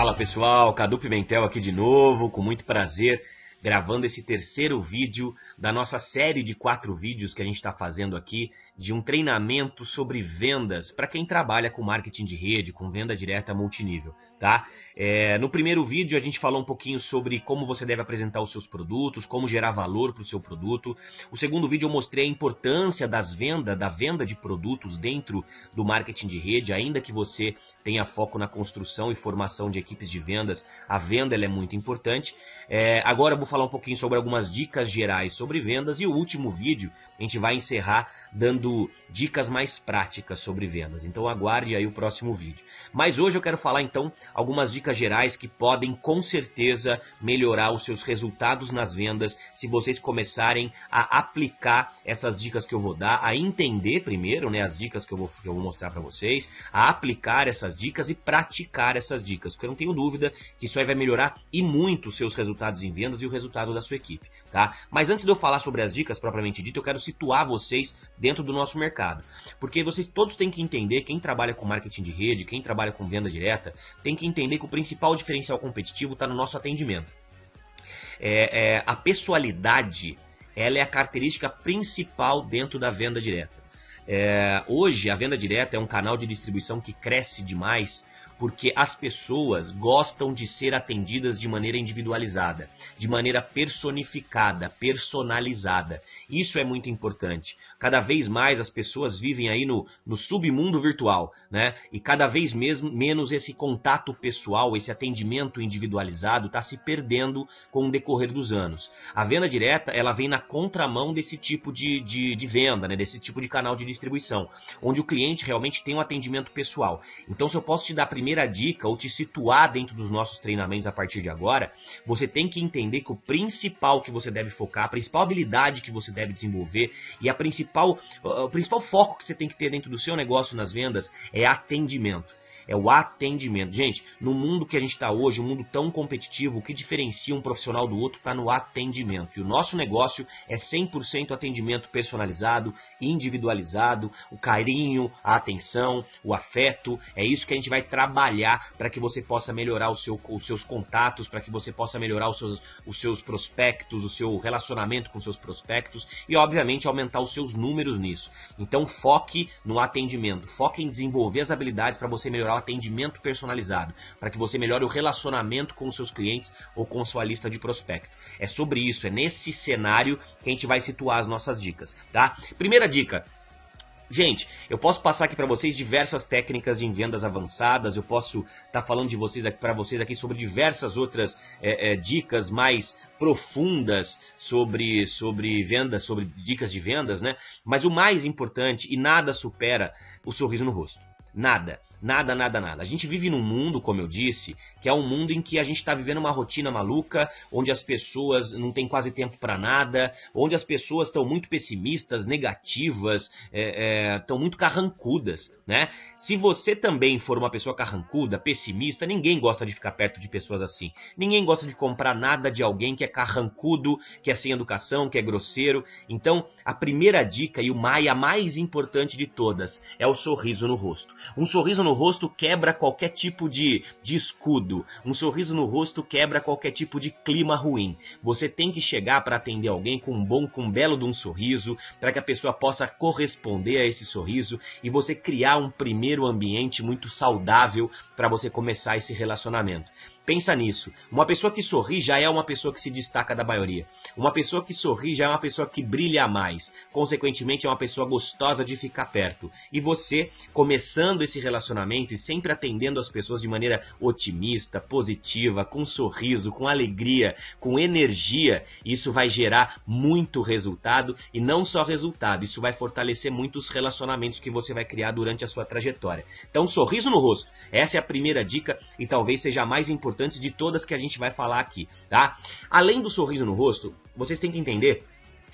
Fala pessoal, Cadu Pimentel aqui de novo, com muito prazer, gravando esse terceiro vídeo da nossa série de 4 vídeos que a gente está fazendo aqui, de um treinamento sobre vendas para quem trabalha com marketing de rede, com venda direta multinível, tá? No primeiro vídeo a gente falou um pouquinho sobre como você deve apresentar os seus produtos, como gerar valor para o seu produto. O segundo vídeo eu mostrei a importância da venda de produtos dentro do marketing de rede, ainda que você tenha foco na construção e formação de equipes de vendas, a venda ela é muito importante. Agora eu vou falar um pouquinho sobre algumas dicas gerais sobre vendas e o último vídeo a gente vai encerrar dando dicas mais práticas sobre vendas. Então aguarde aí o próximo vídeo. Mas hoje eu quero falar então algumas dicas gerais que podem com certeza melhorar os seus resultados nas vendas se vocês começarem a aplicar essas dicas que eu vou dar, a entender primeiro, né, as dicas que eu vou mostrar para vocês, a aplicar essas dicas e praticar essas dicas, porque eu não tenho dúvida que isso aí vai melhorar e muito os seus resultados em vendas e o resultado da sua equipe, tá? Mas antes de eu falar sobre as dicas propriamente dito, eu quero situar vocês dentro do nosso mercado, porque vocês todos têm que entender, quem trabalha com marketing de rede, quem trabalha com venda direta, tem que entender que o principal diferencial competitivo está no nosso atendimento. A pessoalidade, ela é a característica principal dentro da venda direta. Hoje a venda direta é um canal de distribuição que cresce demais porque as pessoas gostam de ser atendidas de maneira individualizada, de maneira personificada, personalizada. Isso é muito importante. Cada vez mais as pessoas vivem aí no submundo virtual, né? E cada vez menos esse contato pessoal, esse atendimento individualizado está se perdendo com o decorrer dos anos. A venda direta, ela vem na contramão desse tipo de venda, né? Desse tipo de canal de distribuição, onde o cliente realmente tem um atendimento pessoal. Então, se eu posso te dar a primeira dica ou te situar dentro dos nossos treinamentos a partir de agora, você tem que entender que o principal que você deve focar, a principal habilidade que você deve desenvolver e o principal foco que você tem que ter dentro do seu negócio nas vendas é atendimento. É o atendimento. Gente, no mundo que a gente está hoje, um mundo tão competitivo, o que diferencia um profissional do outro está no atendimento. E o nosso negócio é 100% atendimento personalizado, individualizado, o carinho, a atenção, o afeto. É isso que a gente vai trabalhar para que você possa melhorar os seus contatos, para que você possa melhorar os seus prospectos, o seu relacionamento com seus prospectos e, obviamente, aumentar os seus números nisso. Então, foque no atendimento, foque em desenvolver as habilidades para você melhorar o atendimento personalizado, para que você melhore o relacionamento com os seus clientes ou com sua lista de prospecto. É sobre isso, é nesse cenário que a gente vai situar as nossas dicas, tá? Primeira dica. Gente, eu posso passar aqui para vocês diversas técnicas de vendas avançadas, eu posso estar falando para vocês aqui sobre diversas outras dicas mais profundas sobre vendas, sobre dicas de vendas, né? Mas o mais importante, e nada supera o sorriso no rosto. Nada. A gente vive num mundo, como eu disse, que é um mundo em que a gente está vivendo uma rotina maluca, onde as pessoas não têm quase tempo para nada, onde as pessoas estão muito pessimistas, negativas, estão muito carrancudas, né? Se você também for uma pessoa carrancuda, pessimista, ninguém gosta de ficar perto de pessoas assim. Ninguém gosta de comprar nada de alguém que é carrancudo, que é sem educação, que é grosseiro. Então, a primeira dica e a mais importante de todas é o sorriso no rosto. Um sorriso no rosto quebra qualquer tipo de escudo. Um sorriso no rosto quebra qualquer tipo de clima ruim. Você tem que chegar para atender alguém com um belo de um sorriso, para que a pessoa possa corresponder a esse sorriso e você criar um primeiro ambiente muito saudável para você começar esse relacionamento. Pensa nisso. Uma pessoa que sorri já é uma pessoa que se destaca da maioria. Uma pessoa que sorri já é uma pessoa que brilha mais. Consequentemente, é uma pessoa gostosa de ficar perto. E você, começando esse relacionamento e sempre atendendo as pessoas de maneira otimista, positiva, com sorriso, com alegria, com energia, isso vai gerar muito resultado. E não só resultado, isso vai fortalecer muito os relacionamentos que você vai criar durante a sua trajetória. Então, sorriso no rosto. Essa é a primeira dica e talvez seja a mais importante de todas que a gente vai falar aqui, tá? Além do sorriso no rosto, vocês têm que entender,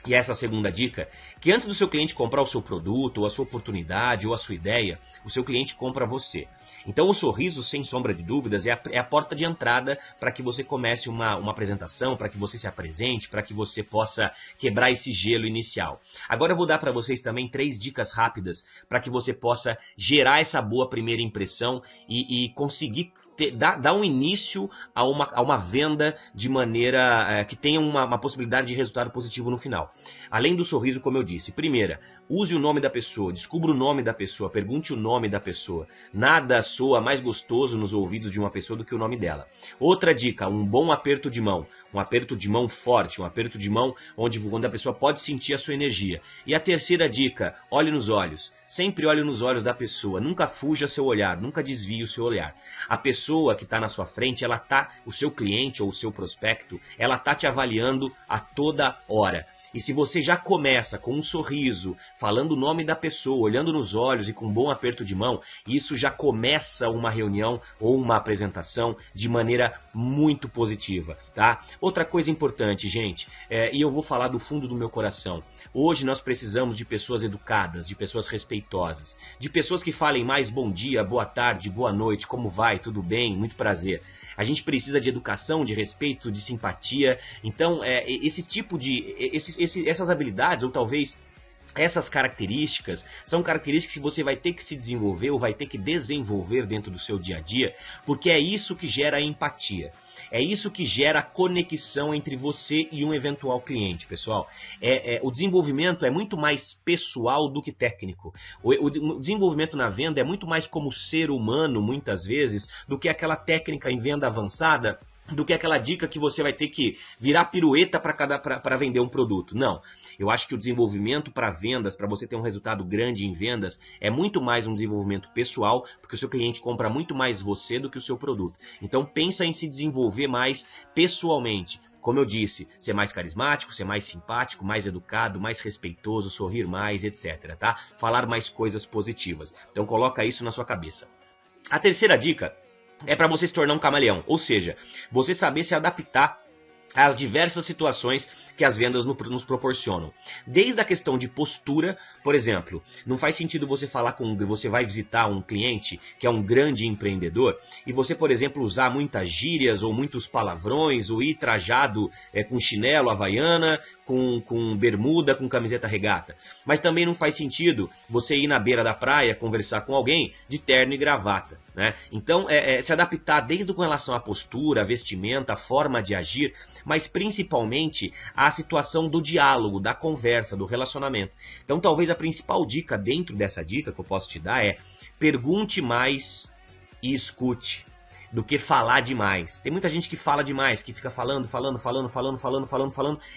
e essa é a segunda dica, que antes do seu cliente comprar o seu produto, ou a sua oportunidade, ou a sua ideia, o seu cliente compra você. Então o sorriso, sem sombra de dúvidas, é a porta de entrada para que você comece uma apresentação, para que você se apresente, para que você possa quebrar esse gelo inicial. Agora eu vou dar para vocês também 3 dicas rápidas para que você possa gerar essa boa primeira impressão e conseguir dá um início a uma venda de maneira que tenha uma possibilidade de resultado positivo no final. Além do sorriso, como eu disse, primeira, use o nome da pessoa, descubra o nome da pessoa, pergunte o nome da pessoa. Nada soa mais gostoso nos ouvidos de uma pessoa do que o nome dela. Outra dica, um bom aperto de mão. Um aperto de mão forte, um aperto de mão onde a pessoa pode sentir a sua energia. E a terceira dica, olhe nos olhos. Sempre olhe nos olhos da pessoa, nunca fuja seu olhar, nunca desvie o seu olhar. A pessoa que está na sua frente, o seu cliente ou o seu prospecto, ela está te avaliando a toda hora. E se você já começa com um sorriso, falando o nome da pessoa, olhando nos olhos e com um bom aperto de mão, isso já começa uma reunião ou uma apresentação de maneira muito positiva, tá? Outra coisa importante, gente, e eu vou falar do fundo do meu coração. Hoje nós precisamos de pessoas educadas, de pessoas respeitosas, de pessoas que falem mais bom dia, boa tarde, boa noite, como vai, tudo bem, muito prazer. A gente precisa de educação, de respeito, de simpatia. Então, essas habilidades, ou talvez essas características, são características que você vai ter que se desenvolver ou vai ter que desenvolver dentro do seu dia a dia, porque é isso que gera empatia. É isso que gera conexão entre você e um eventual cliente, pessoal. O desenvolvimento é muito mais pessoal do que técnico. O desenvolvimento na venda é muito mais como ser humano, muitas vezes, do que aquela técnica em venda avançada, do que aquela dica que você vai ter que virar pirueta para vender um produto. Não. Eu acho que o desenvolvimento para vendas, para você ter um resultado grande em vendas, é muito mais um desenvolvimento pessoal, porque o seu cliente compra muito mais você do que o seu produto. Então pensa em se desenvolver mais pessoalmente. Como eu disse, ser mais carismático, ser mais simpático, mais educado, mais respeitoso, sorrir mais, etc. Tá? Falar mais coisas positivas. Então coloca isso na sua cabeça. A terceira dica é para você se tornar um camaleão, ou seja, você saber se adaptar às diversas situações que as vendas nos proporcionam. Desde a questão de postura, por exemplo, não faz sentido você você vai visitar um cliente que é um grande empreendedor e você, por exemplo, usar muitas gírias ou muitos palavrões ou ir trajado com chinelo havaiana, com bermuda, com camiseta regata. Mas também não faz sentido você ir na beira da praia conversar com alguém de terno e gravata. Né? Então, se adaptar desde com relação à postura, à vestimenta, à forma de agir, mas principalmente à situação do diálogo, da conversa, do relacionamento. Então, talvez a principal dica dentro dessa dica que eu posso te dar é: pergunte mais e escute, do que falar demais. Tem muita gente que fala demais, que fica falando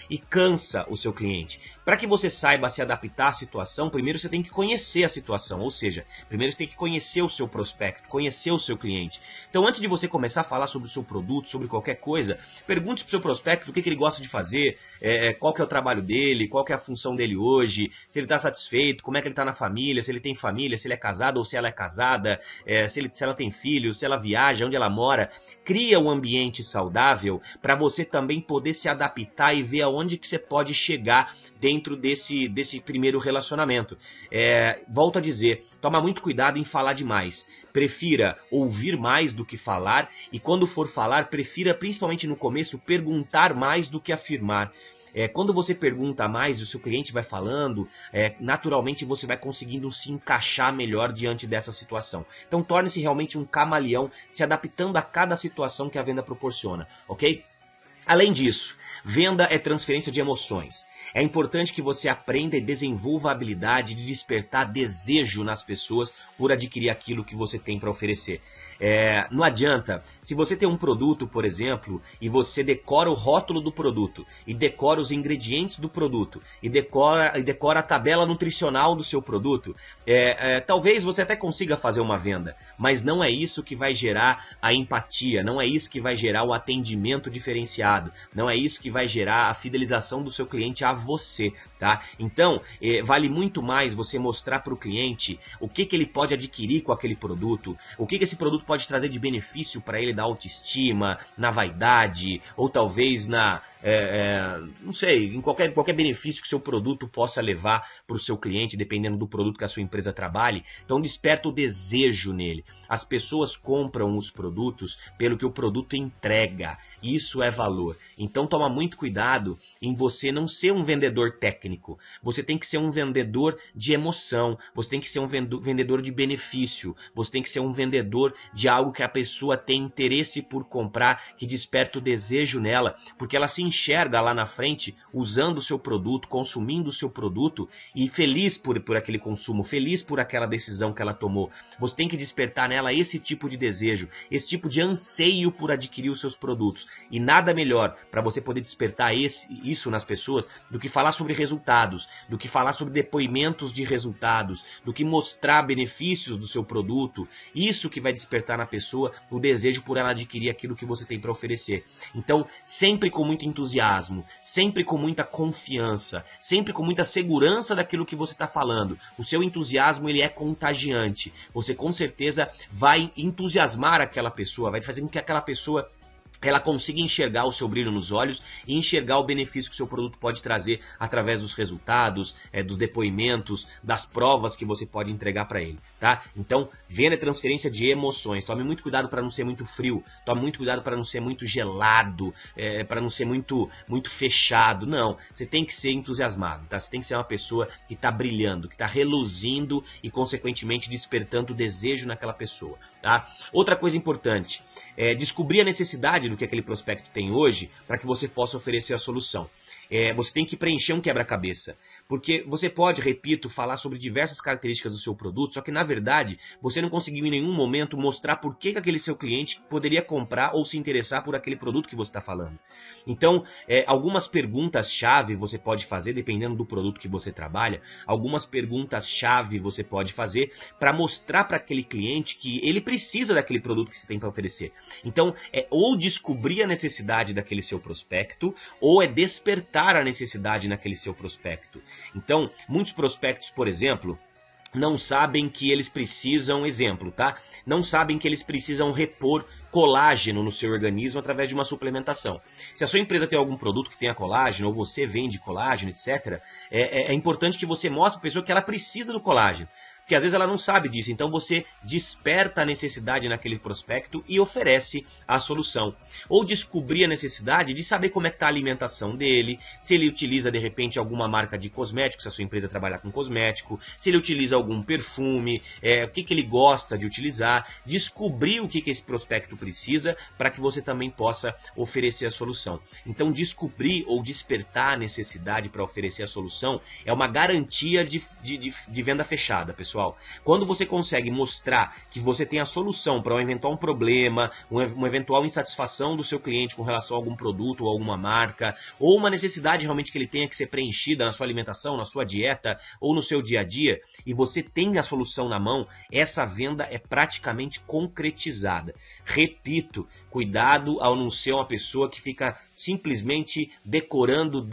e cansa o seu cliente. Para que você saiba se adaptar à situação, primeiro você tem que conhecer a situação, ou seja, primeiro você tem que conhecer o seu prospecto, conhecer o seu cliente. Então, antes de você começar a falar sobre o seu produto, sobre qualquer coisa, pergunte para o seu prospecto o que ele gosta de fazer, qual que é o trabalho dele, qual que é a função dele hoje, se ele está satisfeito, como é que ele está na família, se ele tem família, se ele é casado ou se ela é casada, se ela tem filhos, se ela viaja, onde ela mora. Cria um ambiente saudável para você também poder se adaptar e ver aonde que você pode chegar dentro desse primeiro relacionamento. Volto a dizer, toma muito cuidado em falar demais. Prefira ouvir mais do que falar e quando for falar, prefira, principalmente no começo, perguntar mais do que afirmar. Quando você pergunta mais, o seu cliente vai falando, naturalmente você vai conseguindo se encaixar melhor diante dessa situação. Então torne-se realmente um camaleão, se adaptando a cada situação que a venda proporciona, ok? Além disso, venda é transferência de emoções. É importante que você aprenda e desenvolva a habilidade de despertar desejo nas pessoas por adquirir aquilo que você tem para oferecer. Não adianta, se você tem um produto, por exemplo, e você decora o rótulo do produto, e decora os ingredientes do produto, e decora a tabela nutricional do seu produto, talvez você até consiga fazer uma venda, mas não é isso que vai gerar a empatia, não é isso que vai gerar o atendimento diferenciado, não é isso que vai gerar a fidelização do seu cliente a você, tá? Então, vale muito mais você mostrar para o cliente o que ele pode adquirir com aquele produto, o que esse produto pode trazer de benefício para ele da autoestima, na vaidade, ou talvez não sei, em qualquer benefício que seu produto possa levar para o seu cliente, dependendo do produto que a sua empresa trabalhe. Então desperta o desejo nele. As pessoas compram os produtos pelo que o produto entrega. Isso é valor. Então toma muito cuidado em você não ser um vendedor técnico. Você tem que ser um vendedor de emoção. Você tem que ser um vendedor de benefício. Você tem que ser um vendedor de algo que a pessoa tem interesse por comprar, que desperta o desejo nela, porque ela se enxerga lá na frente usando o seu produto, consumindo o seu produto e feliz por aquele consumo, feliz por aquela decisão que ela tomou. Você tem que despertar nela esse tipo de desejo, esse tipo de anseio por adquirir os seus produtos. E nada melhor para você poder despertar isso nas pessoas do que falar sobre resultados, do que falar sobre depoimentos de resultados, do que mostrar benefícios do seu produto. Isso que vai despertar na pessoa o desejo por ela adquirir aquilo que você tem para oferecer. Então, sempre com muito entusiasmo, sempre com muita confiança, sempre com muita segurança daquilo que você está falando. O seu entusiasmo, ele é contagiante. Você com certeza vai entusiasmar aquela pessoa, vai fazer com que aquela pessoa ela consiga enxergar o seu brilho nos olhos e enxergar o benefício que o seu produto pode trazer através dos resultados, dos depoimentos, das provas que você pode entregar para ele, tá? Então, venda é transferência de emoções. Tome muito cuidado para não ser muito frio, tome muito cuidado para não ser muito gelado, para não ser muito fechado. Não, você tem que ser entusiasmado, tá? Você tem que ser uma pessoa que está brilhando, que está reluzindo e, consequentemente, despertando desejo naquela pessoa, tá? Outra coisa importante, descobrir a necessidade do que aquele prospecto tem hoje para que você possa oferecer a solução. Você tem que preencher um quebra-cabeça, porque você pode, repito, falar sobre diversas características do seu produto, só que na verdade você não conseguiu em nenhum momento mostrar por que aquele seu cliente poderia comprar ou se interessar por aquele produto que você está falando. Então, algumas perguntas-chave você pode fazer, dependendo do produto que você trabalha, algumas perguntas-chave você pode fazer para mostrar para aquele cliente que ele precisa daquele produto que você tem para oferecer. Então, ou descobrir a necessidade daquele seu prospecto, ou despertar a necessidade naquele seu prospecto. Então, muitos prospectos, por exemplo, não sabem que eles precisam, exemplo, tá? Não sabem que eles precisam repor colágeno no seu organismo através de uma suplementação. Se a sua empresa tem algum produto que tenha colágeno, ou você vende colágeno, etc., é importante que você mostre para a pessoa que ela precisa do colágeno. Porque às vezes ela não sabe disso, então você desperta a necessidade naquele prospecto e oferece a solução. Ou descobrir a necessidade de saber como é que está a alimentação dele, se ele utiliza de repente alguma marca de cosmético, se a sua empresa trabalhar com cosmético, se ele utiliza algum perfume, o que ele gosta de utilizar, descobrir o que esse prospecto precisa para que você também possa oferecer a solução. Então descobrir ou despertar a necessidade para oferecer a solução é uma garantia de venda fechada, pessoal. Quando você consegue mostrar que você tem a solução para um eventual problema, uma eventual insatisfação do seu cliente com relação a algum produto ou alguma marca, ou uma necessidade realmente que ele tenha que ser preenchida na sua alimentação, na sua dieta ou no seu dia a dia, e você tem a solução na mão, essa venda é praticamente concretizada. Repito, cuidado ao não ser uma pessoa que fica simplesmente decorando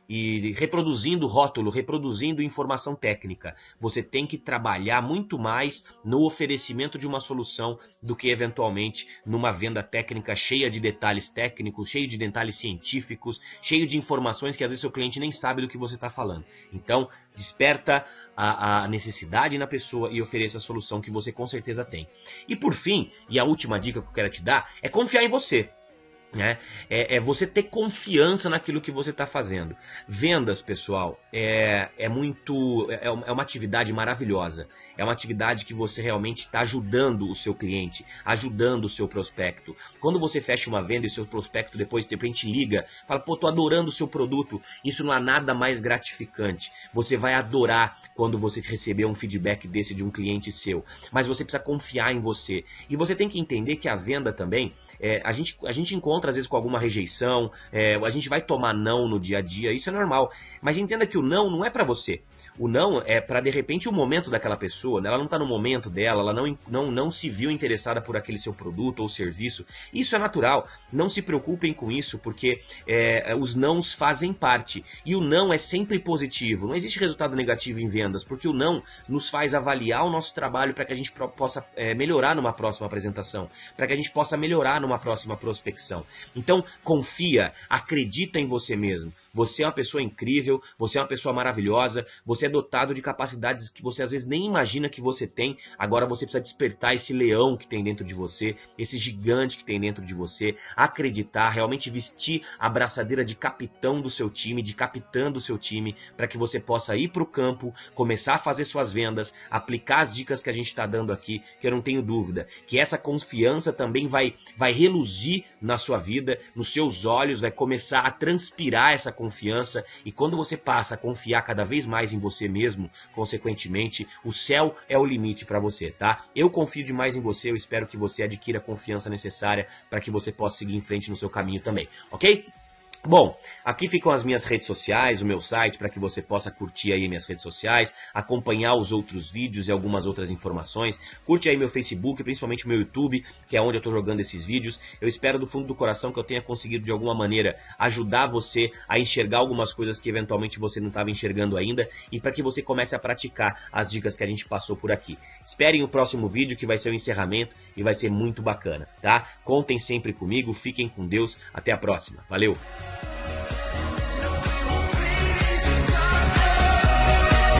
e reproduzindo rótulo, reproduzindo informação técnica. Você tem que trabalhar muito mais no oferecimento de uma solução do que eventualmente numa venda técnica cheia de detalhes técnicos, cheio de detalhes científicos, cheio de informações que às vezes seu cliente nem sabe do que você está falando. Então, desperta a necessidade na pessoa e ofereça a solução que você com certeza tem. E por fim, e a última dica que eu quero te dar, é confiar em você. É você ter confiança naquilo que você está fazendo. Vendas, pessoal, é uma atividade maravilhosa. É uma atividade que você realmente está ajudando o seu cliente, ajudando o seu prospecto. Quando você fecha uma venda e o seu prospecto depois de repente liga, fala, pô, tô adorando o seu produto, isso não há nada mais gratificante. Você vai adorar quando você receber um feedback desse de um cliente seu. Mas você precisa confiar em você. E você tem que entender que a venda também, a gente encontra às vezes com alguma rejeição, a gente vai tomar não no dia a dia, isso é normal, mas entenda que o não é para você. O não é para, de repente, o momento daquela pessoa, né? Ela não está no momento dela, ela não se viu interessada por aquele seu produto ou serviço. Isso é natural, não se preocupem com isso, porque os nãos fazem parte. E o não é sempre positivo, não existe resultado negativo em vendas, porque o não nos faz avaliar o nosso trabalho para que a gente possa melhorar numa próxima apresentação, para que a gente possa melhorar numa próxima prospecção. Então, confia, acredita em você mesmo. Você é uma pessoa incrível, você é uma pessoa maravilhosa, você é dotado de capacidades que você às vezes nem imagina que você tem. Agora você precisa despertar esse leão que tem dentro de você, esse gigante que tem dentro de você, acreditar, realmente vestir a braçadeira de capitão do seu time, de capitã do seu time, para que você possa ir para o campo, começar a fazer suas vendas, aplicar as dicas que a gente está dando aqui, que eu não tenho dúvida, que essa confiança também vai reluzir na sua vida, nos seus olhos, vai começar a transpirar essa confiança, e quando você passa a confiar cada vez mais em você mesmo, consequentemente, o céu é o limite para você, tá? Eu confio demais em você, eu espero que você adquira a confiança necessária para que você possa seguir em frente no seu caminho também, ok? Bom, aqui ficam as minhas redes sociais, o meu site, para que você possa curtir aí minhas redes sociais, acompanhar os outros vídeos e algumas outras informações. Curte aí meu Facebook, principalmente o meu YouTube, que é onde eu estou jogando esses vídeos. Eu espero do fundo do coração que eu tenha conseguido de alguma maneira ajudar você a enxergar algumas coisas que eventualmente você não estava enxergando ainda, e para que você comece a praticar as dicas que a gente passou por aqui. Esperem o próximo vídeo, que vai ser o encerramento e vai ser muito bacana, tá? Contem sempre comigo, fiquem com Deus, até a próxima. Valeu!